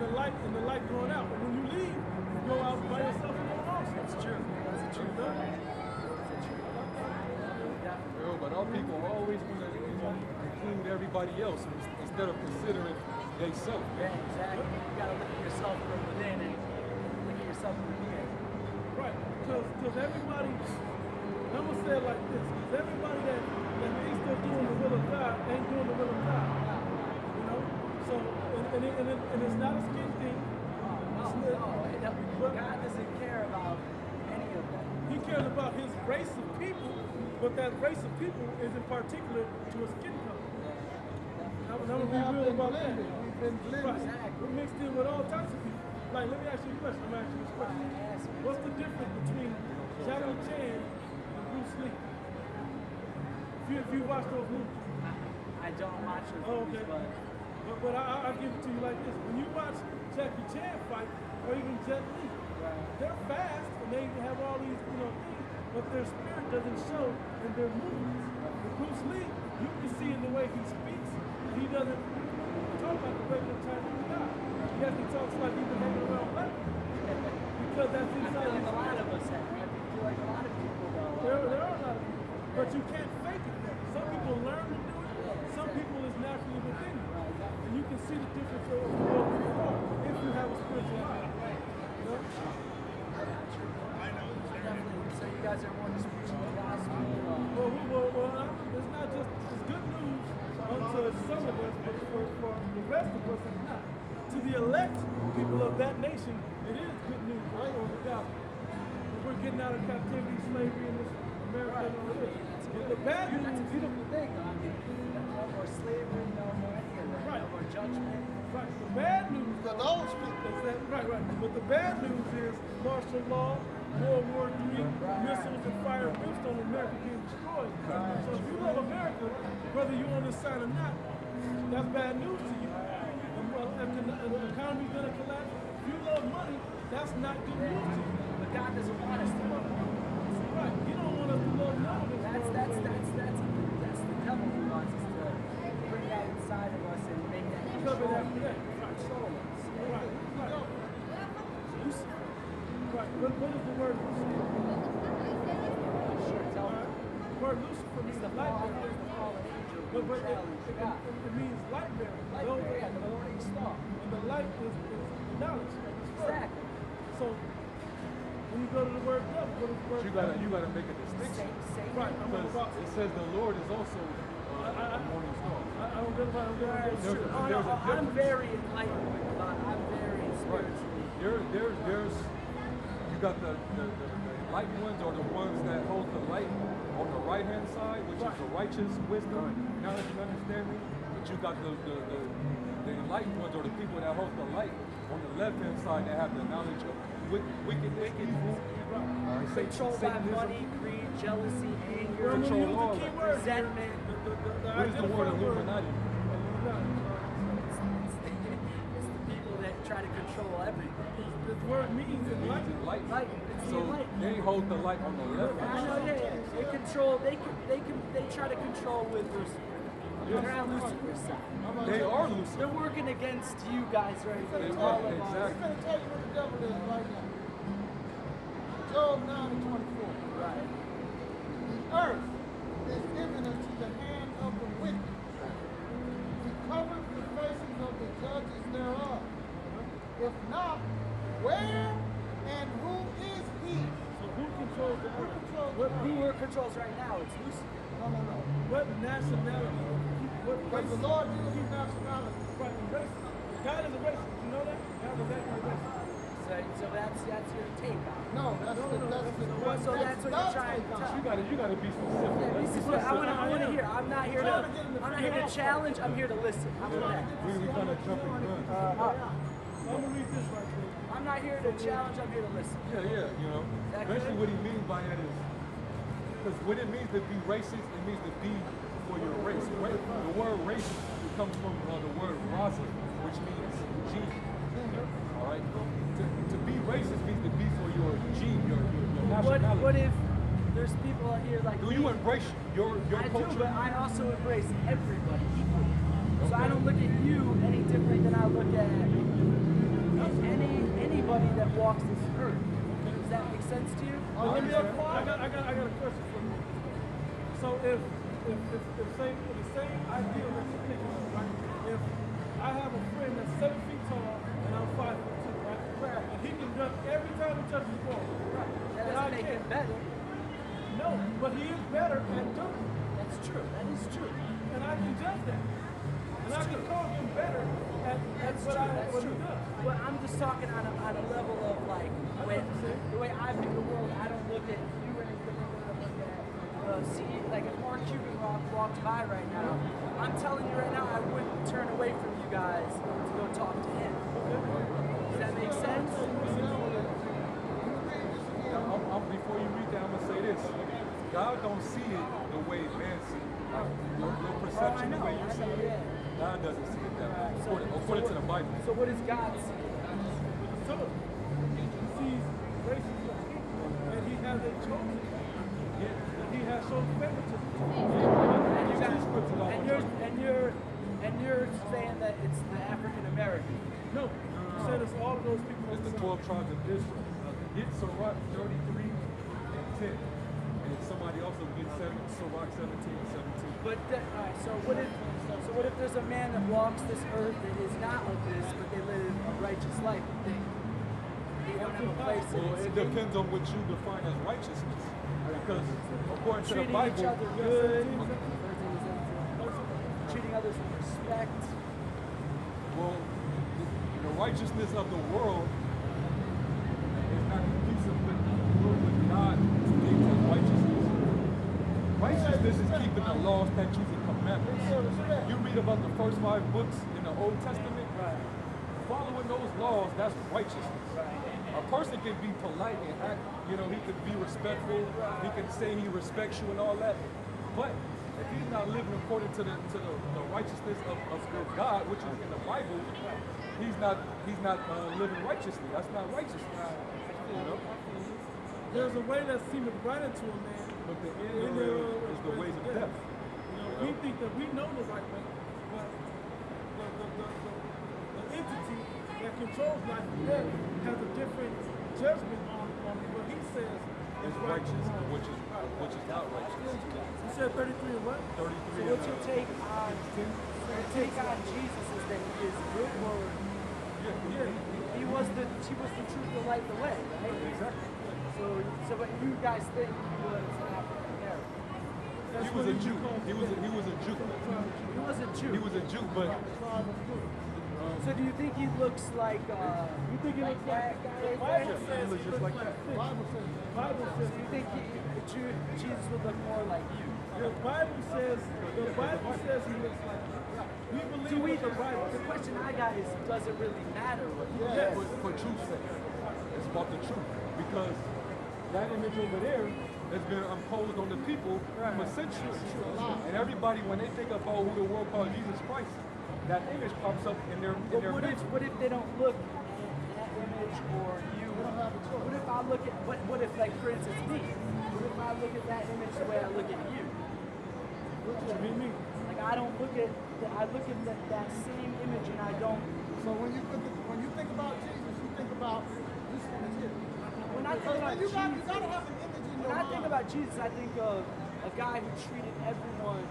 the light going out. But when you leave, you go out by yourself alone also. That's true. That's true. But our people always want to include everybody else instead of considering themselves. Yeah, exactly. You got to look at yourself from within and look at yourself from here. Right, because everybody, I'm going to say it like this, because everybody that thinks they're doing the will of God ain't doing the will of God. You know? So, and it's not a skin thing. No. God doesn't care about any of that. He cares about his race of people, but that race of people is in particular to a skin color. I'm going to be real about that. We've been blended. Right. We're mixed in with all types of people. Like, let me ask you a question. I'm asking you this question. What's the difference between Jackie Chan and Bruce Lee? If you watch those movies. I don't watch those movies, but I'll give it to you like this. When you watch Jackie Chan fight, or even Jet Li, they're fast and they have all these, things, but their spirit doesn't show in their movements. With Bruce Lee, you can see in the way he speaks, he doesn't talk like a regular Chinese guy. Yes, he talks like he's been hanging around black people. Because that's inside his a lot of us have. I feel like a lot of people though. There are a lot of people. But you can't fake it though. Some people learn to do it. Some people is naturally within you. And you can see the difference of what people are if you have a spiritual eye. You know? So you guys are more just preaching the gospel. Well, it's not just, it's good news unto some of us, but for the rest of us, it's not. To the elect people of that nation, it is good news, right? Or the gospel. We're getting out of captivity, slavery, and this America and all this. But the bad news, that's a beautiful thing, though. I mean, no more slavery, no more any of that. Right. No more judgment. Right. The bad news For those people. is that, right. But the bad news is martial law, World War III, missiles and fire and brimstone, America getting destroyed. So if you love America, whether you're on this side or not, that's bad news to you. And the economy's going to collapse. If you love money, that's not good news to you. But God doesn't want us to love money. Right. You don't want us to love none of this. That's the devil who wants us to bring that inside of us and make that control us. Right. Right. What is the word Lucifer? Sure, tell me. The word Lucifer means The light fallen bearer. angel. But it means light bearer. Light bearer, yeah, the morning star. And the light is knowledge. Exactly. So when you go to the word devil, what is the word? You gotta make a distinction. Right. I'm Because about it says the Lord is also a morning star. I don't get about I'm very enlightened with God. I'm very spiritually. There's you got the enlightened ones or the ones that hold the light on the right hand side, which is the righteous wisdom, knowledge and understanding. But you got the enlightened ones or the people that hold the light on the left hand side that have the knowledge of wickedness, evil, Controlled by money, greed, jealousy, anger, control all that. resentment. What is the word Illuminati? It's the people that try to control everything. The word means enlightened. Light. It's the So enlightened. they hold the light on the left I hand know, side. yeah. They control. They try to control with Lucifer. They're on Lucifer's side. They are Lucifer. They're working against you guys right They now. are, All of us. exactly. I'm going to tell you what the devil is right now. Job 9:24. Right. The earth is given into the hand of the wicked. He covereth the faces of the judges thereof. If not, where and who is he? So who controls the Who earth? controls What the who earth? controls right now? It's Lucifer. No. What nationality? What Because the race? Lord uses nationality. Right, racist. God is a racist. You know that? God is actually a racist. So that's your take on it. No, that's the So that's what you're trying to tell. You gotta be specific. Yeah, Let's this be is what I specific. want to hear. I'm not here to challenge. I'm here to listen. How about that? We kind of jumping guns. I'm going to read this right here. I'm not here to challenge. I'm here to listen. Yeah, you know. That Basically, good? what he means by that is, because what it means to be racist, it means to be for your race. The word racist comes from the word raza, which means gene. All right. To be racist means to be for your gene, your nationality. What if there's people out here like Do me? you embrace your I culture? do, but I also embrace everybody equally. So I don't look at you any different than I look at walks this earth. Does that make sense to you? Let me I got a question for you. So if the same idea that you're thinking of, right? If I have a friend that's 7 feet tall and I'm 5 foot 2, right? Right. And he can dunk every time he touches the ball. Right. That And I doesn't make him can't. better. No, but he is better at dunking. That's true. That is true. And I can judge that. And I can call him better at what he does. But I'm just talking on a level of like the way I view the world. I don't look at you any different than I look at see like if Mark Cuban walked by right now. I'm telling you right now, I wouldn't turn away from you guys to go talk to him. Does that make sense? Before you read that, I'm gonna say this: God don't see it the way man sees it. Your perception, the way you see it, yeah. God doesn't see it that way. According to the Bible. So what does God see? So he sees races of people and he has a chosen. And he has shown favoritism. And you guys, and you're saying that it's the African American. No, he said it's all of those people. It's the 12 tribes of Israel. Get Sirach 33 and 10. And somebody also get Sirach 17 and 17. But all right, so what if there's a man that walks this earth that is not of this, but they live a righteous life? They don't have a place in Well, this it depends on what you define as righteousness. Because according to the treating Bible, each other good, treating others with respect. well, the righteousness of the world is not conducive with God deems as righteousness. Righteousness is keeping the laws, statutes, and commandments. You read about the first 5 books in the Old Testament. Following those laws, that's righteousness. A person can be polite and act, he can be respectful, he can say he respects you and all that. But if he's not living according to the righteousness of God, which is in the Bible, he's not living righteously. That's not righteousness. There's a way that seemeth right unto a man, But the end thereof is the ways of death. We think that we know the right way, but the entity that controls life and death has a different judgment on what he says Is righteous, which is not righteous. You said 33 and what? 33 So what's your take on Jesus is that he is good word. He was the truth, the light, the way, right? Exactly. So but you guys think he was African American. He was a Jew. He was a Jew. He was a Jew. He was a Jew, but So do you think he looks like You think he looks like the Bible says he looks just like that. Bible says do you think Jesus would look more like you? the Bible says he looks like that. We believe Do we, what the Bible the says. question I got is, does it really matter what you Yes. for truth's sake. It's about the truth. Because that image over there has been imposed on the people for centuries. And everybody, when they think about who the world calls Jesus Christ, that image pops up in their But mental. what if they don't look at that image or you? What if I look at what if, like, for instance, me? What if I look at that image the way I look at you? What do you mean? Like I don't look at that same image and I don't. So when you think about Jesus, you think about this image here. When I think about You Jesus, gotta have an image in your when I mind. think about Jesus, I think of a guy who treated everyone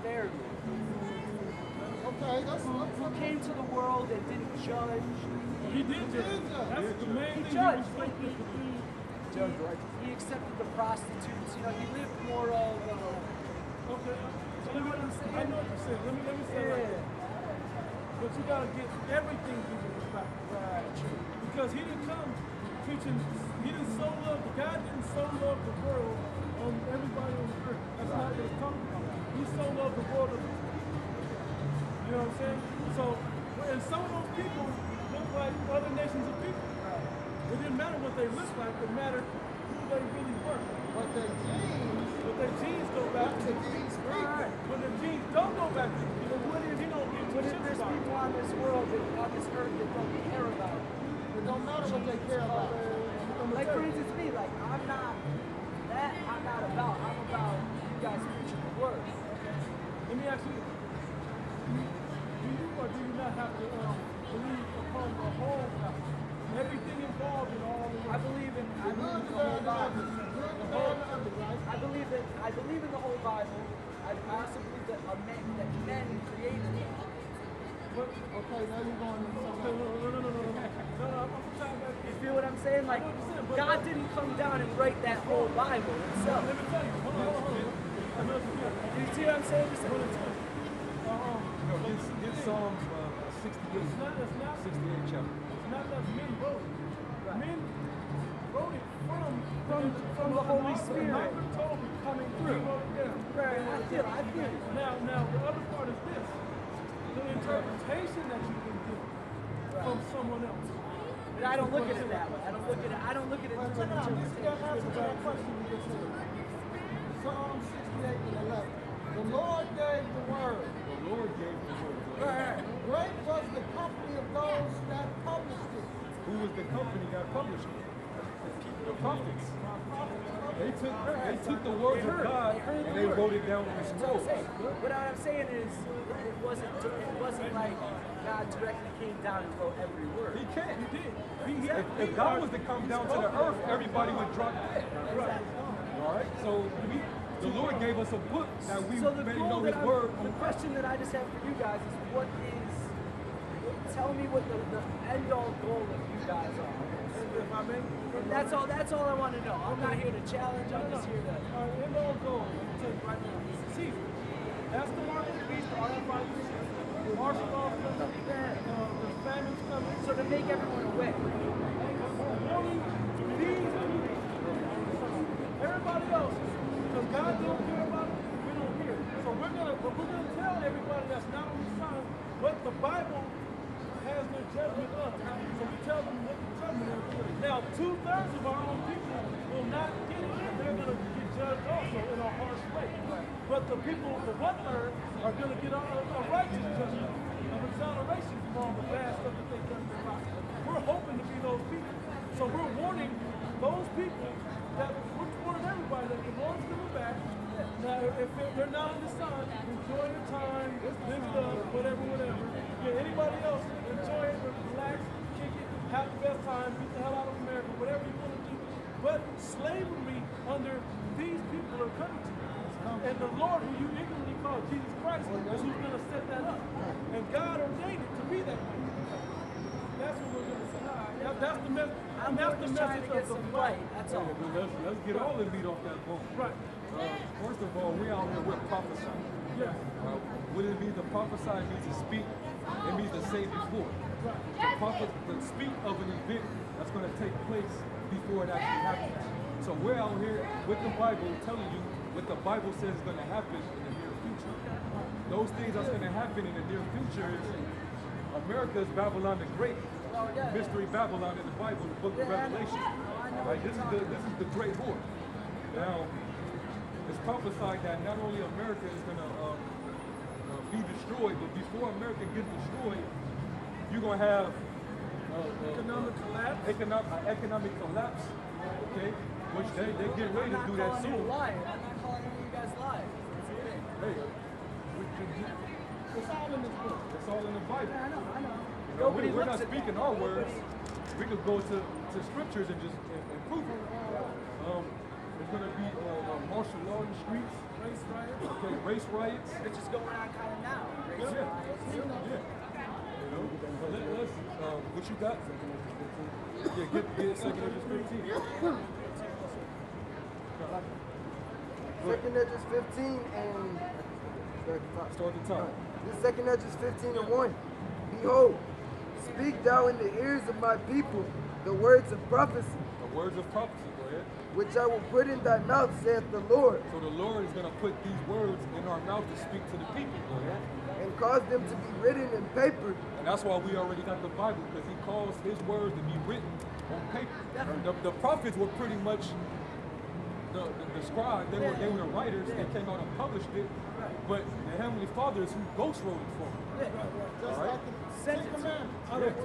fairly. Okay, Who came to the world and didn't judge. He did judge. That's the main He thing. judged, but he accepted the prostitutes. He lived more of. Okay. So You know what I'm saying? I know what you're saying. Let me say it like this. But you gotta get everything Jesus was about. Right, true. Because he didn't come preaching, he didn't so love, God didn't so love the world on everybody on the earth. That's not what it's talking about. He so loved the world. You know what I'm saying? So, and some of those people look like other nations of people. It didn't matter what they looked like, it mattered who they really were. But their genes go back to the genes speak. Right. When the genes don't go back to what if you don't get What if there's people on this world, on this earth, that don't care about it? It don't matter what they care about. Like for instance, me, like I'm not about. I'm about you guys preaching the word. Let me ask you, do you or do you not have to believe upon the whole gospel? Everything involved Bible. I also believe that men created it. Okay, now you're going into something. You feel what I'm saying? Like, God didn't come down and write that whole Bible himself. Let me tell you. Hold on. Do you see what I'm saying? Just Get Psalms 68. It's not 68 chapter. It's not that men wrote it. Right. Men wrote it from the Holy Spirit coming through. He wrote it down. Right, I feel it. Now, the other part is this: the interpretation that you can get from someone else. But I don't look at it that way. I don't look at it But through check an it out. This is the interpretation. answer to that question you just said. Psalm 68 and 11. The Lord gave the word. The Lord gave the word. Right. Great was the company of those that published it. Who was the company that published it? The prophets. They took the words of God and they wrote it down on the scrolls. What I'm saying is, it wasn't like God directly came down and wrote every word. He can't. He did. If God was to come down to the earth, everybody would drop dead. All right. So the Lord gave us a book that we So the may goal know His that word. the question that I just have for you guys is, tell me what the end all goal of you guys are. If I may, And that's all I want to know. I'm not here to challenge. I'm just here to. end all goal. Let me tell you right now. See, that's the mark of the beast. The RFID. Martial law coming. The famine's coming. So to make everyone aware. Warning these people. Everybody else, because God don't care about it, we don't hear it. So we're gonna tell everybody that's not on the sign what the Bible has their judgment of. So we tell them what the judgment is. Now, 2/3 of our own people will not get it, and they're gonna get judged also in a harsh way. But the people, the 1/3, are gonna get a righteous judgment of exoneration from all the bad stuff that they've done in their lives. We're hoping to be those people. So we're warning those people that we're warning everybody that the Lord's coming back. Now, if they're not on the sun, enjoy your time, live it up, whatever. Yeah, anybody else, enjoy it, relax, kick it, have the best time, get the hell out of America, whatever you want to do. But slavery under these people are coming to you. And the Lord, who you ignorantly call Jesus Christ, is who's going to set that up. And God ordained it to be that way. That's what we're going to say. That's the message. I'm That's the just trying to message get of the some Bible. light. That's all. Let's get all the meat off that bone. Right. First of all, we out here with prophesying. Yes. What it means to prophesy means to speak. It means to say before. To speak of an event that's going to take place before it actually happens. So we're out here with the Bible telling you what the Bible says is going to happen in the near future. Those things that's going to happen in the near future is America's Babylon the Great. Mystery Babylon in the Bible, the book of Revelation. Right? This is the great whore. Now, it's prophesied that not only America is going to be destroyed, but before America gets destroyed, you're going to have economic collapse, okay? Which they get ready to do that soon. I'm not calling you guys liars. Hey, It's all in this book. it's all in the Bible. I know. You know, Nobody we're looks not at speaking that. our words. We could go to scriptures and just and prove it. There's going to be martial law in the streets. Race riot. Okay, race riots. Which is going on kind of now. Yeah. You know, let's, what you got? Yeah, get 2 Corinthians 15. Second Edges 15 and Start at the top. this second Edges 15 and 1. Behold, speak thou in the ears of my people the words of prophecy, The words of prophecy, go ahead. which I will put in thy mouth, saith the Lord, So the Lord is going to put these words in our mouth to speak to the people, go ahead. and cause them to be written in paper, And that's why we already got the Bible, because he caused his words to be written on paper. The prophets were pretty much the scribes, they were the writers, they came out and published it, but the Heavenly Father is who ghost wrote it for them. Just All right. like the Ten Commandments.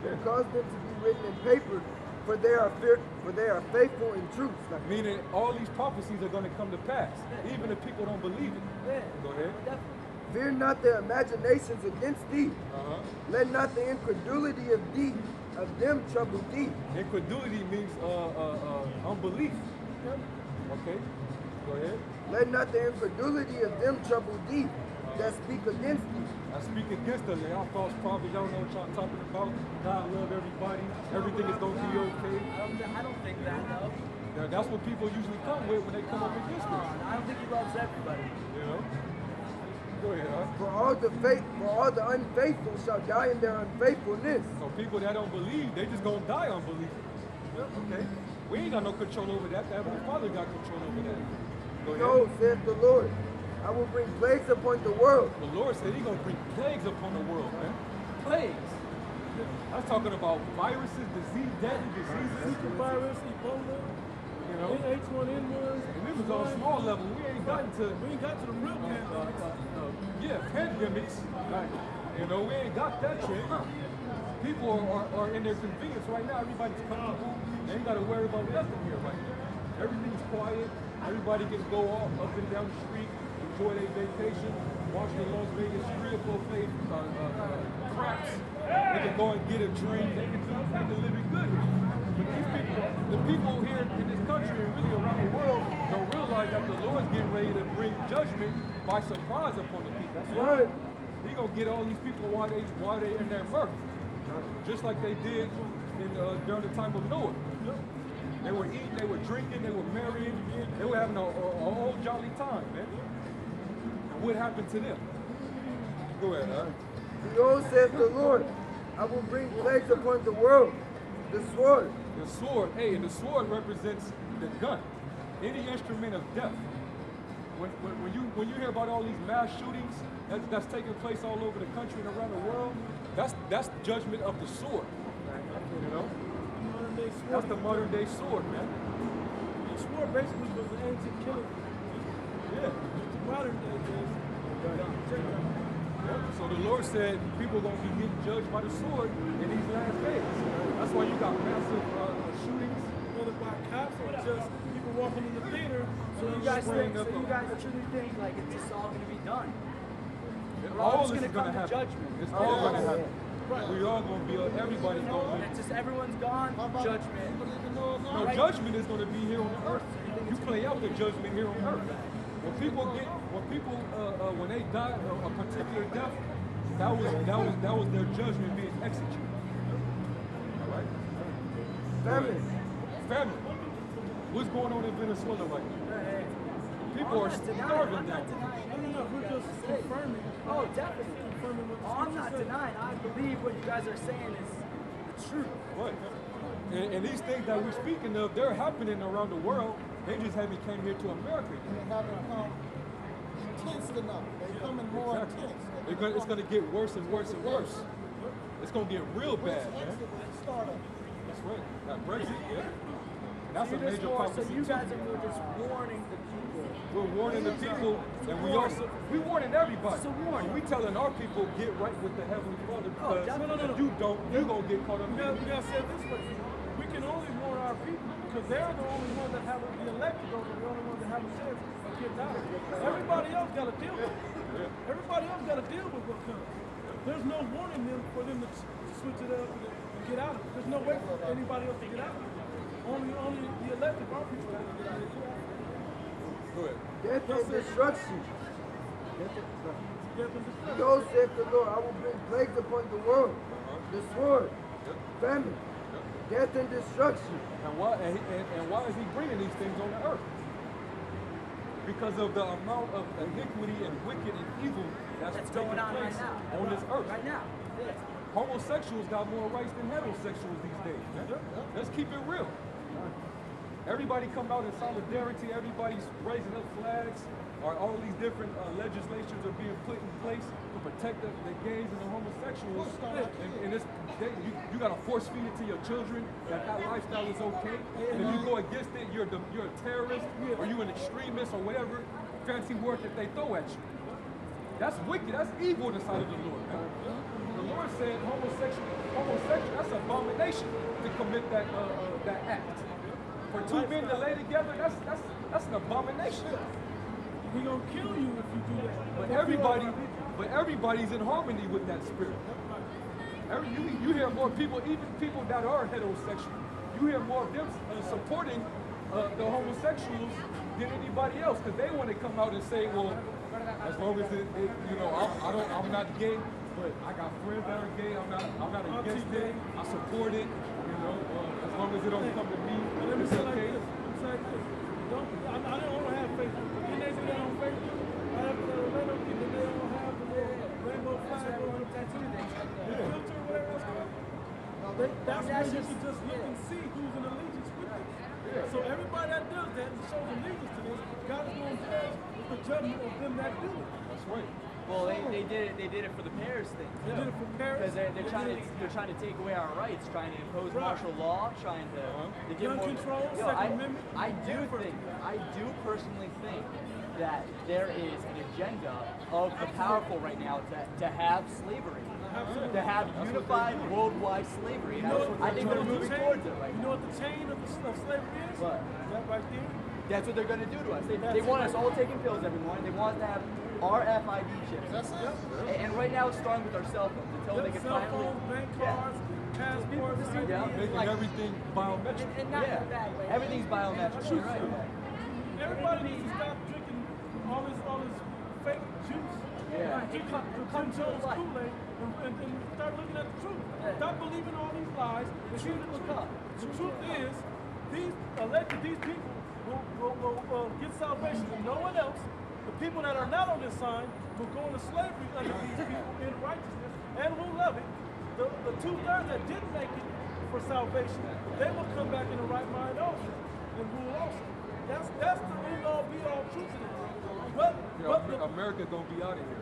and cause them to be written in paper, for they are faithful in truth. Like, Meaning all these prophecies are going to come to pass, even if people don't believe it. Go ahead. fear not their imaginations against thee. Let not the incredulity of them trouble thee. Incredulity means unbelief. Okay? Go ahead. Let not the incredulity of them trouble thee that speak against thee. I speak against them. Y'all false prophets. Y'all know what y'all talking about. God love everybody. Everything is going to be okay. I don't think that, though. That's what people usually come with when they come up against this. I don't think he loves everybody. You know? Go ahead, huh? For all the unfaithful shall die in their unfaithfulness. So people that don't believe, they just gonna die unbelief. Okay. We ain't got no control over that. The Heavenly Father got control over that. Go ahead. No, saith the Lord, I will bring plagues upon the world. The Lord said He gonna bring plagues upon the world, man. Plagues. I'm talking about viruses, deadly diseases. Zika virus, Ebola, You know. H1N1. And we was on a small level. We ain't gotten to the real pandemic. pandemics. You know, we ain't got that yet. People are in their convenience right now. Everybody's comfortable. They ain't got to worry about nothing here right now. Everything's quiet. Everybody can go off up and down the street, enjoy their vacation, watch the Las Vegas Strip or play craps. They can go and get a drink. They can live it good. But these people, the people here in this country and really around the world don't realize that the Lord's getting ready to bring judgment by surprise upon the people. That's right. He gonna get all these people while they in their mirth, just like they did during the time of Noah. They were eating, they were drinking, they were marrying, they were having a whole jolly time, man. And what happened to them? Go ahead, all right? Behold, saith the Lord, I will bring plagues upon the world, the sword. The sword, and the sword represents the gun, any instrument of death. When you hear about all these mass shootings that's taking place all over the country and around the world, that's judgment of the sword. You know, that's the modern day sword, man. The sword basically was an ancient killing. Yeah. The modern day is. Yeah. So the Lord said people are gonna be getting judged by the sword in these last days. That's why you got massive shootings. Whether by cops or just people walking in the theater. So you guys truly think like it's just all going to be done? All this is going to gonna come to happen. judgment. It's all gonna happen. We all gonna be. Everybody's gonna. It's just everyone's gone. Judgment. No, judgment is going to be here on the earth. You play out the judgment here on earth. When they die a particular death, that was their judgment being executed. All right. Famine. What's going on in Venezuela right now? People are starving now. No, we're just confirming. Oh, definitely. Confirming what the I'm not scripture said. denying. I believe what you guys are saying is the truth. Right. And these things that we're speaking of, they're happening around the world. They just haven't came here to America yet. They haven't come intense enough. They're coming more Exactly. intense. It's going to get worse and worse and worse. It's going to get real bad, man. That's right. That Brexit, yeah. That's a major So prophecy you too. guys are more just warning the people. We're warning the people, and we warning everybody. It's a warning. We telling our people get right with the Heavenly Father because definitely. if you don't, you're gonna get caught up. We gotta say it this way. We can only warn our people because they're the only ones that have the elected, those are the only ones that have a chance of getting out of it. Everybody else got to deal with it. Everybody else got to deal with what comes. There's no warning them for them to switch it up and get out of it. There's no way for anybody else to get out of it. Only the elected, our people got to get out of it. Go ahead. Death and destruction. Death and destruction. Behold, saith the Lord, I will bring plagues upon the world, the sword, famine, death and destruction. And why is He bringing these things on the earth? Because of the amount of iniquity and wicked and evil that's going taking on right place now. on this earth. Right now. Yeah. Homosexuals got more rights than heterosexuals these days, man. Let's keep it real. Everybody come out in solidarity. Everybody's raising up flags. All these different legislations are being put in place to protect the gays and the homosexuals. And you got to force feed it to your children that lifestyle is okay. And if you go against it, you're a terrorist or you're an extremist or whatever fancy word that they throw at you. That's wicked. That's evil in the sight of the Lord, man. The Lord said homosexual, that's abomination to commit that act. For two men to lay together, that's an abomination. He gonna kill you if you do that. But everybody's in harmony with that spirit. You hear more people, even people that are heterosexual, you hear more of them supporting the homosexuals than anybody else, because they want to come out and say, well, as long as I'm not gay, but I got friends that are gay. I'm not against it. I support it. As long as it don't come to me, it's okay. I don't have Facebook. Then they say they on Facebook. I have to let them get that they don't have the little rainbow flag or the tattoo thing. The filter or whatever it's called. That's where you can just look and see who's in allegiance with it. So everybody that does that and shows allegiance to this, God is going to judge with the judgment of them that do it. That's right. Well, they did it for the Paris thing. They did it for Paris. Because they're trying to take away our rights, trying to impose martial law, trying to give Gun more control, Yo, Second Amendment. I do personally think that there is an agenda of the powerful right now to have slavery, to have unified worldwide slavery. I think they're moving towards it right You now. know what the chain of slavery is? What? That right there. That's what they're going to do to us. They want us all taking pills every morning. They want us to have RFID chips. That's it. And right now it's starting with our cell phones until they can Cell finally. phones, bank cards, passports, Yeah. Making everything biometric. And not in a bad way. Everything's biometric. You're right. Everybody needs to stop drinking all this fake juice. Yeah. Drink Jim Jones Kool-Aid and start looking at the truth. Stop believing all these lies. The truth is, these people will get salvation and no one else. The people that are not on this sign will go into slavery under these people in righteousness and will love it. The 2/3 that didn't make it for salvation, they will come back in the right mind also and rule also. That's the end all be all truth in it. But America don't be out of here.